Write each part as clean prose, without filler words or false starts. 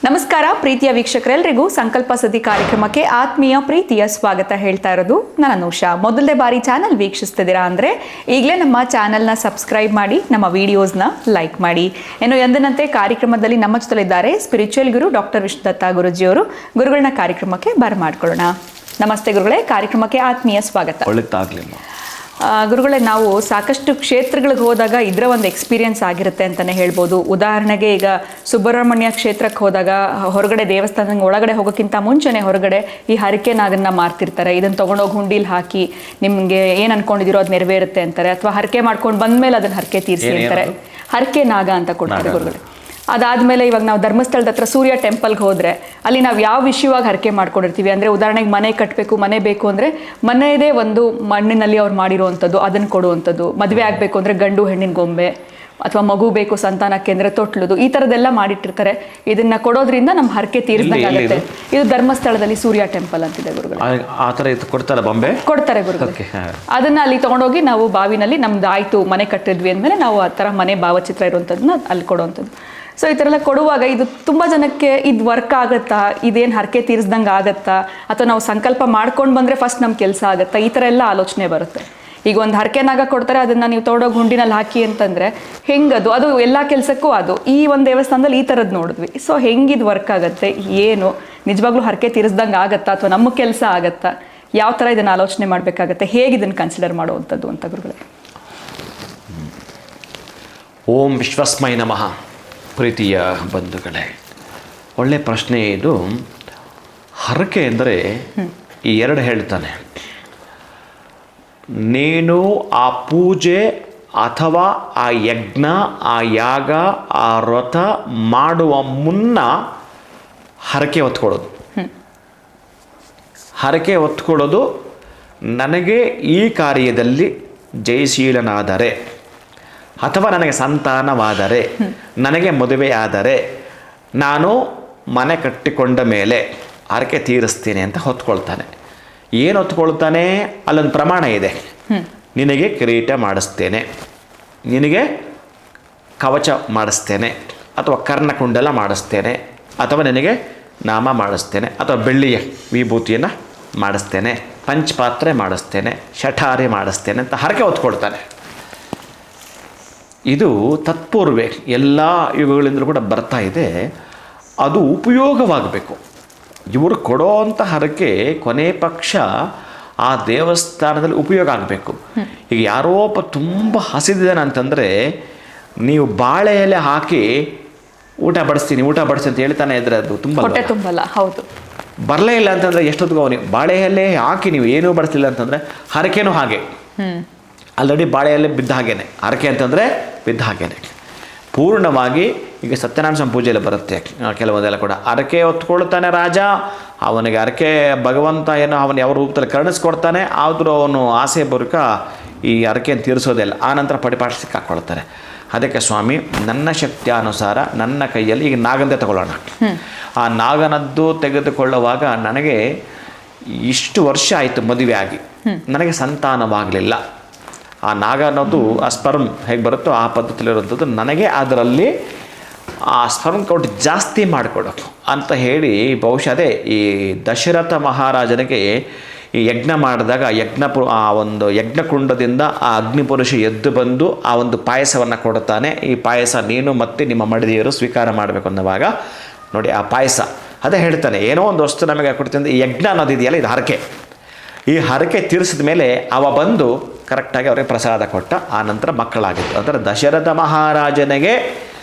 ನಮಸ್ಕಾರ ಪ್ರೀತಿಯ ವೀಕ್ಷಕರೆಲ್ಲರಿಗೂ ಸಂಕಲ್ಪ ಸತಿ ಕಾರ್ಯಕ್ರಮಕ್ಕೆ ಆತ್ಮೀಯ ಪ್ರೀತಿಯ ಸ್ವಾಗತ ಹೇಳ್ತಾ ಇರೋದು ನಾನು ಅನುಷಾ. ಮೊದಲನೇ ಬಾರಿ ಚಾನಲ್ ವೀಕ್ಷಿಸ್ತಿದ್ದೀರಾ ಅಂದರೆ ಈಗಲೇ ನಮ್ಮ ಚಾನಲ್ನ ಸಬ್ಸ್ಕ್ರೈಬ್ ಮಾಡಿ, ನಮ್ಮ ವಿಡಿಯೋಸ್ನ ಲೈಕ್ ಮಾಡಿ. ಇನ್ನು ಎಂದಿನಂತೆ ಕಾರ್ಯಕ್ರಮದಲ್ಲಿ ನಮ್ಮ ಜೊತೆಲಿದ್ದಾರೆ ಸ್ಪಿರಿಚುವಲ್ ಗುರು ಡಾಕ್ಟರ್ ವಿಷ್ಣುದತ್ತ ಗುರುಜಿಯವರು. ಗುರುಗಳನ್ನ ಕಾರ್ಯಕ್ರಮಕ್ಕೆ ಬರಮಾಡ್ಕೊಳ್ಳೋಣ. ನಮಸ್ತೆ ಗುರುಗಳೇ, ಕಾರ್ಯಕ್ರಮಕ್ಕೆ ಆತ್ಮೀಯ ಸ್ವಾಗತ. ಗುರುಗಳೇ, ನಾವು ಸಾಕಷ್ಟು ಕ್ಷೇತ್ರಗಳಿಗೆ ಹೋದಾಗ ಇದರ ಒಂದು ಎಕ್ಸ್ಪೀರಿಯನ್ಸ್ ಆಗಿರುತ್ತೆ ಅಂತಲೇ ಹೇಳ್ಬೋದು. ಉದಾಹರಣೆಗೆ ಈಗ ಸುಬ್ರಹ್ಮಣ್ಯ ಕ್ಷೇತ್ರಕ್ಕೆ ಹೋದಾಗ ಹೊರಗಡೆ ದೇವಸ್ಥಾನದ ಒಳಗಡೆ ಹೋಗೋಕ್ಕಿಂತ ಮುಂಚೆನೇ ಹೊರಗಡೆ ಈ ಹರಕೆ ನಾಗನ್ನ ಮಾರ್ತಿರ್ತಾರೆ. ಇದನ್ನು ತೊಗೊಂಡೋಗಿ ಹುಂಡೀಲಿ ಹಾಕಿ ನಿಮಗೆ ಏನು ಅನ್ಕೊಂಡಿದ್ದೀರೋ ಅದು ನೆರವೇರುತ್ತೆ ಅಂತಾರೆ. ಅಥವಾ ಹರಕೆ ಮಾಡ್ಕೊಂಡು ಬಂದಮೇಲೆ ಅದನ್ನು ಹರಕೆ ತೀರಿಸಿ ಅಂತಾರೆ. ಹರಕೆ ನಾಗ ಅಂತ ಕೊಡ್ತಾರೆ ಗುರುಗಳೇ. ಅದಾದಮೇಲೆ ಇವಾಗ ನಾವು ಧರ್ಮಸ್ಥಳದ ಹತ್ರ ಸೂರ್ಯ ಟೆಂಪಲ್ಗೆ ಹೋದರೆ ಅಲ್ಲಿ ನಾವು ಯಾವ ವಿಷಯವಾಗಿ ಹರಕೆ ಮಾಡ್ಕೊಂಡಿರ್ತೀವಿ ಅಂದರೆ, ಉದಾಹರಣೆಗೆ ಮನೆ ಕಟ್ಟಬೇಕು, ಮನೆ ಬೇಕು ಅಂದರೆ ಮನೆಯದೇ ಒಂದು ಮಣ್ಣಿನಲ್ಲಿ ಅವ್ರು ಮಾಡಿರುವಂಥದ್ದು ಅದನ್ನು ಕೊಡುವಂಥದ್ದು. ಮದುವೆ ಆಗಬೇಕು ಅಂದರೆ ಗಂಡು ಹೆಣ್ಣಿನ ಗೊಂಬೆ, ಅಥವಾ ಮಗು ಬೇಕು ಸಂತಾನಕ್ಕೆ ಅಂದರೆ ತೊಟ್ಲುದು, ಈ ಥರದ್ದೆಲ್ಲ ಮಾಡಿಟ್ಟಿರ್ತಾರೆ. ಇದನ್ನು ಕೊಡೋದ್ರಿಂದ ನಮ್ಮ ಹರಕೆ ತೀರಿಸಿದಂಗಾಗುತ್ತೆ. ಇದು ಧರ್ಮಸ್ಥಳದಲ್ಲಿ ಸೂರ್ಯ ಟೆಂಪಲ್ ಅಂತಿದೆ ಗುರುಗಳು. ಆ ಥರ ಕೊಡ್ತಾರೆ, ಬೊಂಬೆ ಕೊಡ್ತಾರೆ ಗುರುಗಳು. ಅದನ್ನು ಅಲ್ಲಿ ತೊಗೊಂಡೋಗಿ ನಾವು ಬಾವಿನಲ್ಲಿ ನಮ್ದು ಆಯಿತು ಮನೆ ಕಟ್ಟಿದ್ವಿ ಅಂದಮೇಲೆ ನಾವು ಆ ಥರ ಮನೆ ಭಾವಚಿತ್ರ ಇರುವಂಥದ್ದನ್ನ ಅಲ್ಲಿ ಕೊಡುವಂಥದ್ದು. ಸೊ ಈ ಥರ ಎಲ್ಲ ಕೊಡುವಾಗ ಇದು ತುಂಬ ಜನಕ್ಕೆ ಇದು ವರ್ಕ್ ಆಗುತ್ತಾ, ಇದೇನು ಹರಕೆ ತೀರಿಸ್ದಂಗೆ ಆಗುತ್ತಾ, ಅಥವಾ ನಾವು ಸಂಕಲ್ಪ ಮಾಡ್ಕೊಂಡು ಬಂದರೆ ಫಸ್ಟ್ ನಮ್ಮ ಕೆಲಸ ಆಗುತ್ತಾ, ಈ ಥರ ಎಲ್ಲ ಆಲೋಚನೆ ಬರುತ್ತೆ. ಈಗ ಒಂದು ಹರಕೆನಾಗ ಕೊಡ್ತಾರೆ, ಅದನ್ನು ನೀವು ತೊಗೊಂಡೋಗಿ ಹುಂಡಿನಲ್ಲಿ ಹಾಕಿ ಅಂತಂದರೆ ಹೆಂಗದು, ಅದು ಎಲ್ಲ ಕೆಲಸಕ್ಕೂ ಅದು. ಈ ಒಂದು ದೇವಸ್ಥಾನದಲ್ಲಿ ಈ ಥರದ್ದು ನೋಡಿದ್ವಿ. ಸೊ ಹೆಂಗಿದು ವರ್ಕ್ ಆಗುತ್ತೆ, ಏನು ನಿಜವಾಗ್ಲೂ ಹರಕೆ ತೀರಿಸ್ದಂಗೆ ಆಗುತ್ತಾ, ಅಥವಾ ನಮ್ಮ ಕೆಲಸ ಆಗುತ್ತಾ, ಯಾವ ಥರ ಇದನ್ನು ಆಲೋಚನೆ ಮಾಡಬೇಕಾಗತ್ತೆ, ಹೇಗೆ ಇದನ್ನು ಕನ್ಸಿಡರ್ ಮಾಡುವಂಥದ್ದು ಅಂತ ಗುರುಗಳೇ. ಓಂ ವಿಶ್ವಸ್ಮೈ ನಮಃ. ಪ್ರೀತಿಯ ಬಂಧುಗಳೇ, ಒಳ್ಳೆಯ ಪ್ರಶ್ನೆ ಇದು. ಹರಕೆ ಎಂದರೆ ಈ ಎರಡು ಹೇಳ್ತಾನೆ. ನೀನು ಆ ಪೂಜೆ ಅಥವಾ ಆ ಯಜ್ಞ, ಆ ಯಾಗ, ಆ ವ್ರತ ಮಾಡುವ ಮುನ್ನ ಹರಕೆ ಹೊತ್ಕೊಳ್ಳೋದು. ಹರಕೆ ಹೊತ್ಕೊಳ್ಳೋದು, ನನಗೆ ಈ ಕಾರ್ಯದಲ್ಲಿ ಜಯಶೀಲನಾದರೆ, ಅಥವಾ ನನಗೆ ಸಂತಾನವಾದರೆ, ನನಗೆ ಮದುವೆ ಆದರೆ, ನಾನು ಮನೆ ಕಟ್ಟಿಕೊಂಡ ಮೇಲೆ ಹರಕೆ ತೀರಿಸ್ತೀನಿ ಅಂತ ಹೊತ್ಕೊಳ್ತಾನೆ. ಏನು ಹೊತ್ಕೊಳ್ತಾನೆ? ಅಲ್ಲೊಂದು ಪ್ರಮಾಣ ಇದೆ. ನಿನಗೆ ಕಿರೀಟ ಮಾಡಿಸ್ತೇನೆ, ನಿನಗೆ ಕವಚ ಮಾಡಿಸ್ತೇನೆ, ಅಥವಾ ಕರ್ಣಕುಂಡಲ ಮಾಡಿಸ್ತೇನೆ, ಅಥವಾ ನಿನಗೆ ನಾಮ ಮಾಡಿಸ್ತೇನೆ, ಅಥವಾ ಬೆಳ್ಳಿಯ ವಿಭೂತಿಯನ್ನು ಮಾಡಿಸ್ತೇನೆ, ಪಂಚಪಾತ್ರೆ ಮಾಡಿಸ್ತೇನೆ, ಶಠಾರಿ ಮಾಡಿಸ್ತೇನೆ ಅಂತ ಹರಕೆ ಹೊತ್ಕೊಳ್ತಾನೆ. ಇದು ತತ್ಪೂರ್ವೆ ಎಲ್ಲ ಯುಗಗಳಿಂದಲೂ ಕೂಡ ಬರ್ತಾ ಇದೆ. ಅದು ಉಪಯೋಗವಾಗಬೇಕು. ಇವರು ಕೊಡೋ ಅಂಥ ಹರಕೆ ಕೊನೆ ಪಕ್ಷ ಆ ದೇವಸ್ಥಾನದಲ್ಲಿ ಉಪಯೋಗ ಆಗಬೇಕು. ಈಗ ಯಾರೋ ಒಬ್ಬ ತುಂಬ ಹಸಿದಿದ್ದಾನೆ ಅಂತಂದರೆ ನೀವು ಬಾಳೆ ಎಲೆ ಹಾಕಿ ಊಟ ಬಡಿಸ್ತೀನಿ ಅಂತ ಹೇಳ್ತಾನೆ ಇದ್ರೆ ಅದು ತುಂಬಲ್ಲ. ಹೌದು, ಬರಲೇ ಇಲ್ಲ ಅಂತಂದರೆ ಎಷ್ಟೊತ್ತಿಗೆ ಅವನಿಗೆ ಬಾಳೆ ಎಲೆ ಹಾಕಿ ನೀವು ಏನೂ ಬಡಿಸ್ಲಿಲ್ಲ ಅಂತಂದರೆ ಹರಕೆನೂ ಹಾಗೆ. ಆಲ್ರೆಡಿ ಬಾಳೆಯಲ್ಲಿ ಬಿದ್ದ ಹಾಗೇನೆ, ಹರಕೆ ಅಂತಂದರೆ ಬಿದ್ದ ಹಾಗೇನೆ. ಪೂರ್ಣವಾಗಿ ಈಗ ಸತ್ಯನಾರಾಯಣ ಸ್ವಾಮಿ ಪೂಜೆಯಲ್ಲಿ ಬರುತ್ತೆ ಕೆಲವೊಂದೆಲ್ಲ ಕೂಡ. ಹರಕೆ ಹೊತ್ಕೊಳ್ತಾನೆ ರಾಜ, ಅವನಿಗೆ ಹರಕೆ ಭಗವಂತ ಏನೋ ಅವನು ಯಾವ ರೂಪದಲ್ಲಿ ಕರುಣಿಸ್ಕೊಡ್ತಾನೆ, ಆದರೂ ಅವನು ಆಸೆ ಬರುಕ ಈ ಹರಕೆಯನ್ನು ತೀರಿಸೋದಿಲ್ಲ. ಆನಂತರ ಪಡಿಪಾಠ ಸಿಕ್ಕಾಕೊಳ್ತಾರೆ. ಅದಕ್ಕೆ ಸ್ವಾಮಿ ನನ್ನ ಶಕ್ತಿಯ ಅನುಸಾರ ನನ್ನ ಕೈಯಲ್ಲಿ ಈಗ ನಾಗಂದೆ ತಗೊಳ್ಳೋಣ. ಆ ನಾಗನದ್ದು ತೆಗೆದುಕೊಳ್ಳುವಾಗ ನನಗೆ ಇಷ್ಟು ವರ್ಷ ಆಯಿತು ಮದುವೆ ಆಗಿ, ನನಗೆ ಸಂತಾನವಾಗಲಿಲ್ಲ. ಆ ನಾಗ ಅನ್ನೋದು ಆ ಸ್ಪರ್ಮ್ ಹೇಗೆ ಬರುತ್ತೋ ಆ ಪದ್ಧತಿಲಿರುವಂಥದ್ದು. ನನಗೆ ಅದರಲ್ಲಿ ಆ ಸ್ಪರ್ಮ್ ಕೌಂಟ್ ಜಾಸ್ತಿ ಮಾಡಿಕೊಡು ಅಂತ ಹೇಳಿ, ಬಹುಶಃ ಅದೇ ಈ ದಶರಥ ಮಹಾರಾಜನಿಗೆ ಈ ಯಜ್ಞ ಮಾಡಿದಾಗ ಆ ಒಂದು ಯಜ್ಞಕುಂಡದಿಂದ ಆ ಅಗ್ನಿಪುರುಷ ಎದ್ದು ಬಂದು ಆ ಒಂದು ಪಾಯಸವನ್ನು ಕೊಡುತ್ತಾನೆ. ಈ ಪಾಯಸ ನೀನು ಮತ್ತು ನಿಮ್ಮ ಮಡದಿಯರು ಸ್ವೀಕಾರ ಮಾಡಬೇಕು ಅನ್ನುವಾಗ ನೋಡಿ ಆ ಪಾಯಸ ಅದೇ ಹೇಳ್ತಾನೆ, ಏನೋ ಒಂದು ವಸ್ತು ನಮಗೆ ಕೊಡ್ತೀನಿ. ಈ ಯಜ್ಞ ಅನ್ನೋದಿದೆಯಲ್ಲ, ಇದು ಹರಕೆ. ಈ ಹರಕೆ ತೀರಿಸಿದ ಮೇಲೆ ಅವ ಬಂದು ಕರೆಕ್ಟಾಗಿ ಅವರಿಗೆ ಪ್ರಸಾದ ಕೊಟ್ಟ. ಆ ನಂತರ ಮಕ್ಕಳಾಗಿತ್ತು. ಅಂದರೆ ದಶರಥ ಮಹಾರಾಜನಿಗೆ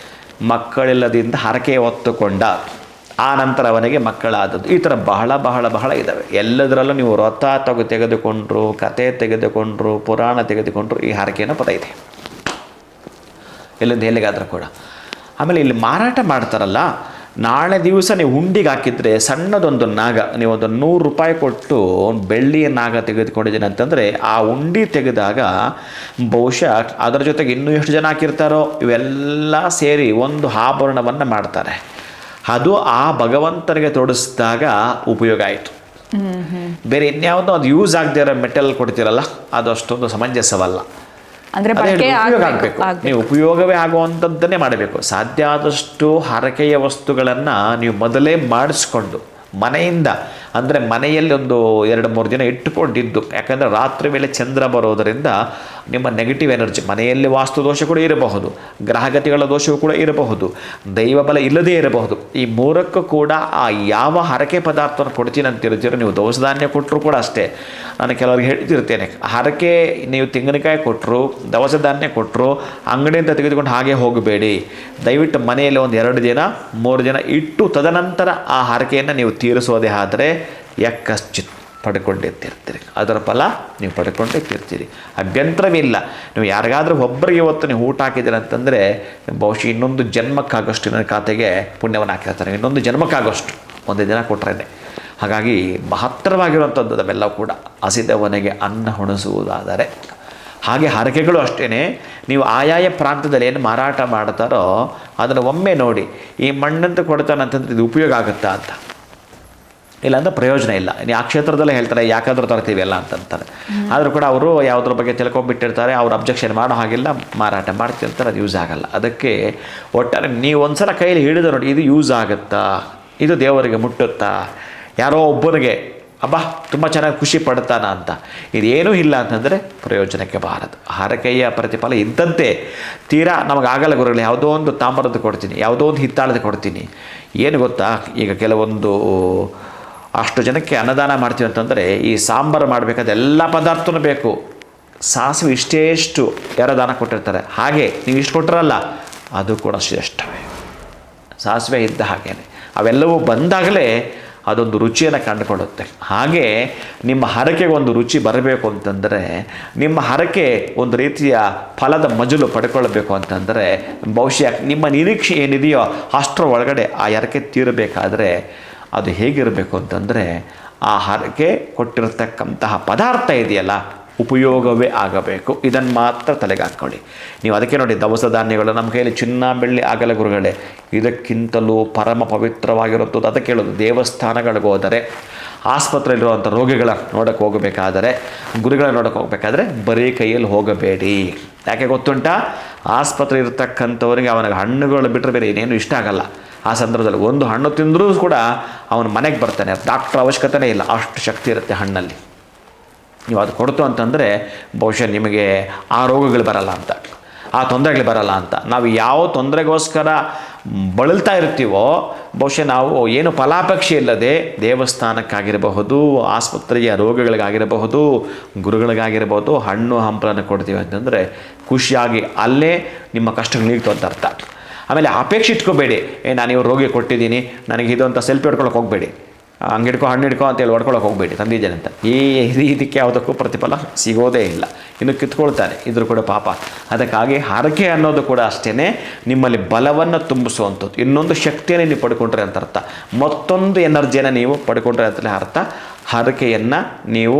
ಮಕ್ಕಳಿಲ್ಲದಿಂದ ಹರಕೆ ಹೊತ್ತುಕೊಂಡ, ಆ ನಂತರ ಅವನಿಗೆ ಮಕ್ಕಳಾದದ್ದು. ಈ ಥರ ಬಹಳ ಬಹಳ ಬಹಳ ಇದ್ದಾವೆ. ಎಲ್ಲದರಲ್ಲೂ ನೀವು ವ್ರತ ತೆಗೆದುಕೊಂಡ್ರು, ಕತೆ ತೆಗೆದುಕೊಂಡ್ರು, ಪುರಾಣ ತೆಗೆದುಕೊಂಡ್ರು, ಈ ಹರಕೆಯ ಪದ ಇದೆ ಎಲ್ಲಿಂದ ಎಲ್ಲಿಗಾದರೂ ಕೂಡ. ಆಮೇಲೆ ಇಲ್ಲಿ ಮಾರಾಟ ಮಾಡ್ತಾರಲ್ಲ, ನಾಳೆ ದಿವಸ ನೀವು ಹುಂಡಿಗೆ ಹಾಕಿದರೆ ಸಣ್ಣದೊಂದು ನಾಗ, ನೀವು ಒಂದು 100 ರೂಪಾಯಿ ಕೊಟ್ಟು ಬೆಳ್ಳಿಯ ನಾಗ ತೆಗೆದುಕೊಂಡಿದ್ದೀನಿ ಅಂತಂದರೆ, ಆ ಉಂಡಿ ತೆಗೆದಾಗ ಬಹುಶಃ ಅದರ ಜೊತೆಗೆ ಇನ್ನೂ ಎಷ್ಟು ಜನ ಹಾಕಿರ್ತಾರೋ ಇವೆಲ್ಲ ಸೇರಿ ಒಂದು ಆಭರಣವನ್ನು ಮಾಡ್ತಾರೆ. ಅದು ಆ ಭಗವಂತನಿಗೆ ತೊಡಿಸಿದಾಗ ಉಪಯೋಗ ಆಯಿತು. ಬೇರೆ ಇನ್ಯಾವುದೋ ಅದು ಯೂಸ್ ಆಗದೆ ಇರೋ ಮೆಟಲ್ ಕೊಡ್ತೀರಲ್ಲ, ಅದು ಅಷ್ಟೊಂದು ಸಮಂಜಸವಲ್ಲ. ಅಂದ್ರೆ ಅದೇ ಬಳಕೆ ಉಪಯೋಗ ಆಗ್ಬೇಕು, ಆಗಬೇಕು, ನೀವು ಉಪಯೋಗವೇ ಆಗುವಂಥದ್ದನ್ನೇ ಮಾಡಬೇಕು. ಸಾಧ್ಯ ಆದಷ್ಟು ಹರಕೆಯ ವಸ್ತುಗಳನ್ನು ನೀವು ಮೊದಲೇ ಮಾಡಿಸ್ಕೊಂಡು ಮನೆಯಿಂದ, ಅಂದರೆ ಮನೆಯಲ್ಲಿ ಒಂದು 2-3 ದಿನ ಇಟ್ಟುಕೊಂಡಿದ್ದು. ಯಾಕಂದರೆ ರಾತ್ರಿ ವೇಳೆ ಚಂದ್ರ ಬರೋದರಿಂದ ನಿಮ್ಮ ನೆಗೆಟಿವ್ ಎನರ್ಜಿ, ಮನೆಯಲ್ಲಿ ವಾಸ್ತು ದೋಷ ಕೂಡ ಇರಬಹುದು, ಗ್ರಹಗತಿಗಳ ದೋಷವೂ ಕೂಡ ಇರಬಹುದು, ದೈವಬಲ ಇಲ್ಲದೇ ಇರಬಹುದು. ಈ ಮೂರಕ್ಕೂ ಕೂಡ ಆ ಯಾವ ಹರಕೆ ಪದಾರ್ಥವನ್ನು ಕೊಡ್ತೀನಿ ಅಂತ ಇರ್ತೀರೋ, ನೀವು ದವಸ ಧಾನ್ಯ ಕೊಟ್ಟರು ಕೂಡ ಅಷ್ಟೇ. ನಾನು ಕೆಲವರಿಗೆ ಹೇಳ್ತಿರ್ತೇನೆ, ಹರಕೆ ನೀವು ತೆಂಗಿನಕಾಯಿ ಕೊಟ್ಟರು, ದವಸ ಧಾನ್ಯ ಕೊಟ್ಟರು, ಅಂಗಡಿಯಿಂದ ತೆಗೆದುಕೊಂಡು ಹಾಗೆ ಹೋಗಬೇಡಿ. ದಯವಿಟ್ಟು ಮನೆಯಲ್ಲಿ ಒಂದು 2 ದಿನ 3 ದಿನ ಇಟ್ಟು ತದನಂತರ ಆ ಹರಕೆಯನ್ನು ನೀವು ತೀರಿಸೋದೇ ಆದರೆ ಯಕ್ಕಶ್ಚಿತ್ ಪಡ್ಕೊಂಡಿರ್ತೀರಿ. ಅದರ ಫಲ ನೀವು ಪಡ್ಕೊಂಡಿರ್ತೀರಿ, ಅಭ್ಯಂತರವಿಲ್ಲ. ನೀವು ಯಾರಿಗಾದ್ರೂ ಒಬ್ಬರಿಗೆ ಇವತ್ತು ನೀವು ಊಟ ಹಾಕಿದ್ದೀರ ಅಂತಂದರೆ ಬಹುಶಃ ಇನ್ನೊಂದು ಜನ್ಮಕ್ಕಾಗೋಷ್ಟು ನನ್ನ ಖಾತೆಗೆ ಪುಣ್ಯವನ್ನು ಹಾಕಿರ್ತಾರೆ. ಇನ್ನೊಂದು ಜನ್ಮಕ್ಕಾಗೋಷ್ಟು ಒಂದೇ ದಿನ ಕೊಟ್ಟರೆ. ಹಾಗಾಗಿ ಮಹತ್ತರವಾಗಿರುವಂಥದ್ದು ಅವೆಲ್ಲವೂ ಕೂಡ ಹಸಿದವನಿಗೆ ಅನ್ನ ಉಣಿಸುವುದಾದರೆ. ಹಾಗೆ ಹರಕೆಗಳು ಅಷ್ಟೇ, ನೀವು ಆಯಾಯ ಪ್ರಾಂತದಲ್ಲಿ ಏನು ಮಾರಾಟ ಮಾಡ್ತಾರೋ ಅದನ್ನು ಒಮ್ಮೆ ನೋಡಿ, ಈ ಮಣ್ಣಂತ ಕೊಡ್ತಾನಂತಂದ್ರೆ ಇದು ಉಪಯೋಗ ಆಗುತ್ತಾ ಅಂತ. ಇಲ್ಲಾಂದ್ರೆ ಪ್ರಯೋಜನ ಇಲ್ಲ. ಆ ಕ್ಷೇತ್ರದಲ್ಲೇ ಹೇಳ್ತಾರೆ ಯಾಕಾದ್ರೂ ತರ್ತೀವಿ ಎಲ್ಲ ಅಂತಂತಾರೆ. ಆದರೂ ಕೂಡ ಅವರು ಯಾವುದ್ರ ಬಗ್ಗೆ ತಿಳ್ಕೊಂಡ್ಬಿಟ್ಟಿರ್ತಾರೆ, ಅವ್ರು ಅಬ್ಜೆಕ್ಷನ್ ಮಾಡೋ ಹಾಗಿಲ್ಲ, ಮಾರಾಟ ಮಾಡ್ತಿರ್ತಾರೆ, ಅದು ಯೂಸ್ ಆಗಲ್ಲ. ಅದಕ್ಕೆ ಒಟ್ಟಾರೆ ನೀವು ಒಂದು ಸಲ ಕೈಯಲ್ಲಿ ಹಿಡಿದು ನೋಡಿ, ಇದು ಯೂಸ್ ಆಗುತ್ತಾ, ಇದು ದೇವರಿಗೆ ಮುಟ್ಟುತ್ತಾ, ಯಾರೋ ಒಬ್ಬನಿಗೆ ಅಬ್ಬಾ ತುಂಬ ಚೆನ್ನಾಗಿ ಖುಷಿ ಪಡ್ತಾನ ಅಂತ, ಇದೇನೂ ಇಲ್ಲ ಅಂತಂದರೆ ಪ್ರಯೋಜನಕ್ಕೆ ಬಾರದು. ಹರಕೆಯ ಪ್ರತಿಫಲ ಇದ್ದಂತೆ ತೀರಾ ನಮಗಾಗಲ್ಲ ಗುರುಗಳು, ಯಾವುದೋ ಒಂದು ತಾಮ್ರದ್ದು ಕೊಡ್ತೀನಿ, ಯಾವುದೋ ಒಂದು ಹಿತ್ತಾಳದ ಕೊಡ್ತೀನಿ. ಏನು ಗೊತ್ತಾ, ಈಗ ಕೆಲವೊಂದು ಅಷ್ಟು ಜನಕ್ಕೆ ಅನ್ನದಾನ ಮಾಡ್ತೀವಿ ಅಂತಂದರೆ ಈ ಸಾಂಬಾರು ಮಾಡಬೇಕಾದ ಎಲ್ಲ ಪದಾರ್ಥನೂ ಬೇಕು. ಸಾಸಿವೆ ಇಷ್ಟೇಷ್ಟು ಯಾರೋ ದಾನ ಕೊಟ್ಟಿರ್ತಾರೆ, ಹಾಗೆ ನೀವು ಇಷ್ಟು ಕೊಟ್ಟರಲ್ಲ ಅದು ಕೂಡ ಶ್ರೇಷ್ಠವೇ. ಸಾಸಿವೆ ಇದ್ದ ಹಾಗೇನೆ ಅವೆಲ್ಲವೂ ಬಂದಾಗಲೇ ಅದೊಂದು ರುಚಿಯನ್ನು ಕಂಡುಕೊಳ್ಳುತ್ತೆ. ಹಾಗೆ ನಿಮ್ಮ ಹರಕೆಗೆ ಒಂದು ರುಚಿ ಬರಬೇಕು ಅಂತಂದರೆ, ನಿಮ್ಮ ಹರಕೆ ಒಂದು ರೀತಿಯ ಫಲದ ಮಜಲು ಪಡ್ಕೊಳ್ಬೇಕು ಅಂತಂದರೆ, ಬಹುಶಃ ನಿಮ್ಮ ನಿರೀಕ್ಷೆ ಏನಿದೆಯೋ ಅಷ್ಟರ ಒಳಗಡೆ ಆ ಹರಕೆ ತೀರಬೇಕಾದ್ರೆ ಅದು ಹೇಗಿರಬೇಕು ಅಂತಂದರೆ, ಆ ಹರಕೆ ಕೊಟ್ಟಿರತಕ್ಕಂತಹ ಪದಾರ್ಥ ಇದೆಯಲ್ಲ ಉಪಯೋಗವೇ ಆಗಬೇಕು. ಇದನ್ನು ಮಾತ್ರ ತಲೆಗೆ ಹಾಕ್ಕೊಳ್ಳಿ ನೀವು. ಅದಕ್ಕೆ ನೋಡಿ, ದವಸ ಧಾನ್ಯಗಳು ನಮ್ಮ ಕೈಯಲ್ಲಿ ಚಿನ್ನ ಬೆಳ್ಳಿ ಆಗಲ್ಲ ಗುರುಗಳೇ, ಇದಕ್ಕಿಂತಲೂ ಪರಮ ಪವಿತ್ರವಾಗಿರುತ್ತದೆ. ಅದಕ್ಕೆ ಹೇಳೋದು, ದೇವಸ್ಥಾನಗಳಿಗೆ ಹೋದರೆ, ಆಸ್ಪತ್ರೆಯಲ್ಲಿರುವಂಥ ರೋಗಿಗಳ ನೋಡೋಕ್ಕೆ ಹೋಗಬೇಕಾದರೆ, ಗುರುಗಳ ನೋಡೋಕ್ಕೆ ಹೋಗಬೇಕಾದ್ರೆ ಬರೀ ಕೈಯಲ್ಲಿ ಹೋಗಬೇಡಿ. ಯಾಕೆ ಗೊತ್ತುಂಟಾ, ಆಸ್ಪತ್ರೆ ಇರತಕ್ಕಂಥವ್ರಿಗೆ ಅವನಿಗೆ ಹಣ್ಣುಗಳು ಬಿಟ್ಟರೆ ಬೇರೆ ಏನೇನು ಇಷ್ಟ ಆಗಲ್ಲ. ಆ ಸಂದರ್ಭದಲ್ಲಿ ಒಂದು ಹಣ್ಣು ತಿಂದರೂ ಕೂಡ ಅವನು ಮನೆಗೆ ಬರ್ತಾನೆ, ಡಾಕ್ಟ್ರ್ ಅವಶ್ಯಕತೆಯೇ ಇಲ್ಲ, ಅಷ್ಟು ಶಕ್ತಿ ಇರುತ್ತೆ ಹಣ್ಣಲ್ಲಿ. ನೀವು ಅದು ಕೊಡ್ತು ಅಂತಂದರೆ ಬಹುಶಃ ನಿಮಗೆ ಆ ರೋಗಗಳು ಬರಲ್ಲ ಅಂತ, ಆ ತೊಂದರೆಗಳು ಬರಲ್ಲ ಅಂತ. ನಾವು ಯಾವ ತೊಂದರೆಗೋಸ್ಕರ ಬಳಲ್ತಾ ಇರ್ತೀವೋ, ಬಹುಶಃ ನಾವು ಏನು ಫಲಾಪೇಕ್ಷೆ ಇಲ್ಲದೆ ದೇವಸ್ಥಾನಕ್ಕಾಗಿರಬಹುದು, ಆಸ್ಪತ್ರೆಯ ರೋಗಗಳಿಗಾಗಿರಬಹುದು, ಗುರುಗಳಿಗಾಗಿರಬಹುದು ಹಣ್ಣು ಹಂಪಲನ್ನು ಕೊಡ್ತೀವಿ ಅಂತಂದರೆ ಖುಷಿಯಾಗಿ ಅಲ್ಲೇ ನಿಮ್ಮ ಕಷ್ಟಗಳು ನೀಗ್ತು ಅಂತ ಅರ್ಥ. ಆಮೇಲೆ ಅಪೇಕ್ಷೆ ಇಟ್ಕೋಬೇಡಿ, ನಾನು ಇವ್ರು ರೋಗಿ ಕೊಟ್ಟಿದ್ದೀನಿ ನನಗೆ ಇದು ಅಂತ ಸೆಲ್ಫಿ ಹೊಡ್ಕೊಳಕ್ಕೆ ಹೋಗಬೇಡಿ, ಹಂಗೆ ಹಿಡ್ಕೊ ಹಣ್ಣು ಹಿಡ್ಕೊ ಅಂತೇಳಿ ಹೊಡ್ಕೊಳಕ್ಕೆ ಹೋಗಬೇಡಿ ತಂದಿದ್ದೇನೆ ಅಂತ. ಇದಕ್ಕೆ ಯಾವುದಕ್ಕೂ ಪ್ರತಿಫಲ ಸಿಗೋದೇ ಇಲ್ಲ, ಇನ್ನು ಕಿತ್ಕೊಳ್ತಾನೆ, ಇದ್ರೂ ಕೂಡ ಪಾಪ. ಅದಕ್ಕಾಗಿ ಹರಕೆ ಅನ್ನೋದು ಕೂಡ ಅಷ್ಟೇ, ನಿಮ್ಮಲ್ಲಿ ಬಲವನ್ನು ತುಂಬಿಸುವಂಥದ್ದು, ಇನ್ನೊಂದು ಶಕ್ತಿಯನ್ನು ನೀವು ಪಡ್ಕೊಂಡ್ರೆ ಅಂತ ಅರ್ಥ, ಮತ್ತೊಂದು ಎನರ್ಜಿಯನ್ನು ನೀವು ಪಡ್ಕೊಂಡ್ರೆ ಅಂತಲೇ ಅರ್ಥ. ಹರಕೆಯನ್ನು ನೀವು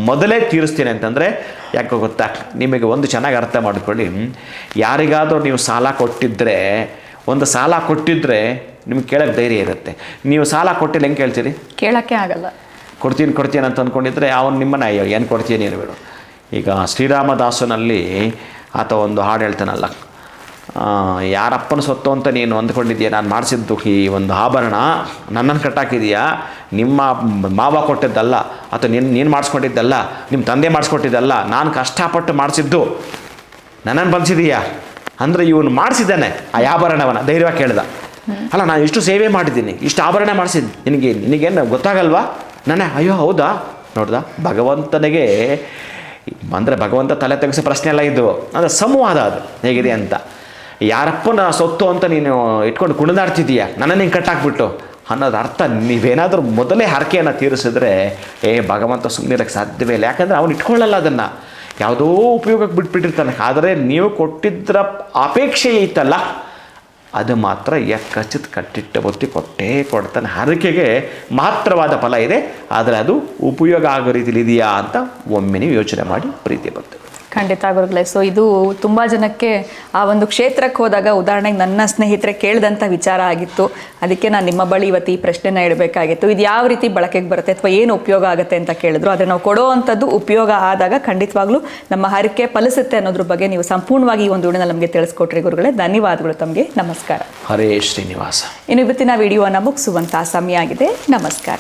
ಮೊದಲೇ ತೀರಿಸ್ತೀನಿ ಅಂತಂದರೆ ಯಾಕೆ ಗೊತ್ತಾ, ನಿಮಗೆ ಒಂದು ಚೆನ್ನಾಗಿ ಅರ್ಥ ಮಾಡಿಕೊಳ್ಳಿ. ಯಾರಿಗಾದರೂ ನೀವು ಸಾಲ ಕೊಟ್ಟಿದ್ದರೆ, ಒಂದು ಸಾಲ ಕೊಟ್ಟಿದ್ದರೆ ನಿಮ್ಗೆ ಕೇಳೋಕ್ಕೆ ಧೈರ್ಯ ಇರುತ್ತೆ. ನೀವು ಸಾಲ ಕೊಟ್ಟಿಲ್ಲ ಹೆಂಗೆ ಕೇಳ್ತೀರಿ? ಕೇಳೋಕ್ಕೆ ಆಗಲ್ಲ. ಕೊಡ್ತೀನಿ ಅಂತ ಅಂದ್ಕೊಂಡಿದ್ರೆ ಅವನು ನಿಮ್ಮನ್ನು ಅಯ್ಯೋ ಏನು ಕೊಡ್ತೀನಿ ಇರಬೇಡ. ಈಗ ಶ್ರೀರಾಮದಾಸನಲ್ಲಿ ಆತ ಒಂದು ಹಾಡು ಹೇಳ್ತಾನಲ್ಲ, ಯಾರಪ್ಪನ ಸೊತ್ತು ಅಂತ ನೀನು ಅಂದ್ಕೊಂಡಿದ್ದೀಯ, ನಾನು ಮಾಡಿಸಿದ್ದು ಈ ಒಂದು ಆಭರಣ ನನ್ನನ್ನು ಕಟ್ಟಾಕಿದೆಯಾ, ನಿಮ್ಮ ಮಾವ ಕೊಟ್ಟಿದ್ದಲ್ಲ, ಅಥವಾ ನೀನು ಮಾಡಿಸ್ಕೊಂಡಿದ್ದಲ್ಲ, ನಿಮ್ಮ ತಂದೆ ಮಾಡಿಸ್ಕೊಟ್ಟಿದ್ದಲ್ಲ, ನಾನು ಕಷ್ಟಪಟ್ಟು ಮಾಡಿಸಿದ್ದು, ನನ್ನನ್ನು ಬಂದಿದೀಯಾ ಅಂದರೆ ಇವನು ಮಾಡಿಸಿದ್ದಾನೆ ಆ ಆಭರಣವನ್ನು. ಧೈರ್ಯವಾಗಿ ಕೇಳ್ದ, ಅಲ್ಲ ನಾನು ಇಷ್ಟು ಸೇವೆ ಮಾಡಿದ್ದೀನಿ, ಇಷ್ಟು ಆಭರಣ ಮಾಡಿಸಿದ್ದು, ನಿನಗೇನು ಗೊತ್ತಾಗಲ್ವಾ? ಅಯ್ಯೋ ಹೌದಾ, ನೋಡ್ದ ಭಗವಂತನಿಗೆ ಅಂದರೆ ಭಗವಂತ ತಲೆ ತೆಗೆಸೋ ಪ್ರಶ್ನೆ ಎಲ್ಲ ಇದು, ಅಂದರೆ ಸಂವಾದ ಅದು ಹೇಗಿದೆ ಅಂತ. ಯಾರಪ್ಪನ ಸೊತ್ತು ಅಂತ ನೀನು ಇಟ್ಕೊಂಡು ಕುಣಿದಾಡ್ತಿದ್ದೀಯಾ, ನನ್ನನ್ನು ಹಿಂಗೆ ಕಟ್ಟಾಕ್ಬಿಟ್ಟು ಅನ್ನೋದು ಅರ್ಥ. ನೀವೇನಾದರೂ ಮೊದಲೇ ಹರಕೆಯನ್ನು ತೀರಿಸಿದ್ರೆ ಭಗವಂತ ಸುಮ್ಮನಿರೋಕ್ಕೆ ಸಾಧ್ಯವೇ ಇಲ್ಲ. ಯಾಕಂದರೆ ಅವನು ಇಟ್ಕೊಳ್ಳಲ್ಲ, ಅದನ್ನು ಯಾವುದೋ ಉಪಯೋಗಕ್ಕೆ ಬಿಟ್ಬಿಟ್ಟಿರ್ತಾನೆ. ಆದರೆ ನೀವು ಕೊಟ್ಟಿದ್ದರ ಅಪೇಕ್ಷೆ ಐತಲ್ಲ, ಅದು ಮಾತ್ರ ಯಕ್ಕಚಿತ್ ಕಟ್ಟಿಟ್ಟ ಬುತ್ತಿ ಕೊಟ್ಟೇ ಕೊಡ್ತಾನೆ. ಹರಕೆಗೆ ಮಾತ್ರವಾದ ಫಲ ಇದೆ, ಆದರೆ ಅದು ಉಪಯೋಗ ಆಗೋ ರೀತಿಲಿ ಇದೆಯಾ ಅಂತ ಒಮ್ಮೆ ನೀವು ಯೋಚನೆ ಮಾಡಿ ಪ್ರೀತಿ ಬರ್ತದೆ. ಖಂಡಿತ ಗುರುಗಳೇ. ಸೊ ಇದು ತುಂಬ ಜನಕ್ಕೆ ಆ ಒಂದು ಕ್ಷೇತ್ರಕ್ಕೆ ಹೋದಾಗ, ಉದಾಹರಣೆಗೆ ನನ್ನ ಸ್ನೇಹಿತರೆ ಕೇಳಿದಂಥ ವಿಚಾರ ಆಗಿತ್ತು. ಅದಕ್ಕೆ ನಾನು ನಿಮ್ಮ ಬಳಿ ಇವತ್ತು ಈ ಪ್ರಶ್ನೆನ ಇಡಬೇಕಾಗಿತ್ತು. ಇದು ಯಾವ ರೀತಿ ಬಳಕೆಗೆ ಬರುತ್ತೆ ಅಥವಾ ಏನು ಉಪಯೋಗ ಆಗುತ್ತೆ ಅಂತ ಕೇಳಿದ್ರು. ಆದರೆ ನಾವು ಕೊಡೋ ಅಂಥದ್ದು ಉಪಯೋಗ ಆದಾಗ ಖಂಡಿತವಾಗ್ಲೂ ನಮ್ಮ ಹರಕೆ ಫಲಿಸುತ್ತೆ ಅನ್ನೋದ್ರ ಬಗ್ಗೆ ನೀವು ಸಂಪೂರ್ಣವಾಗಿ ಈ ಒಂದು ವಿಡಿಯೋನಲ್ಲಿ ನಮಗೆ ತಿಳಿಸ್ಕೊಟ್ರಿ ಗುರುಗಳೇ. ಧನ್ಯವಾದಗಳು ತಮಗೆ. ನಮಸ್ಕಾರ. ಹರೇ ಶ್ರೀನಿವಾಸ. ಇನ್ನು ಇವತ್ತಿನ ವಿಡಿಯೋವನ್ನು ಮುಗಿಸುವಂಥ ಸಮಯ ಆಗಿದೆ. ನಮಸ್ಕಾರ.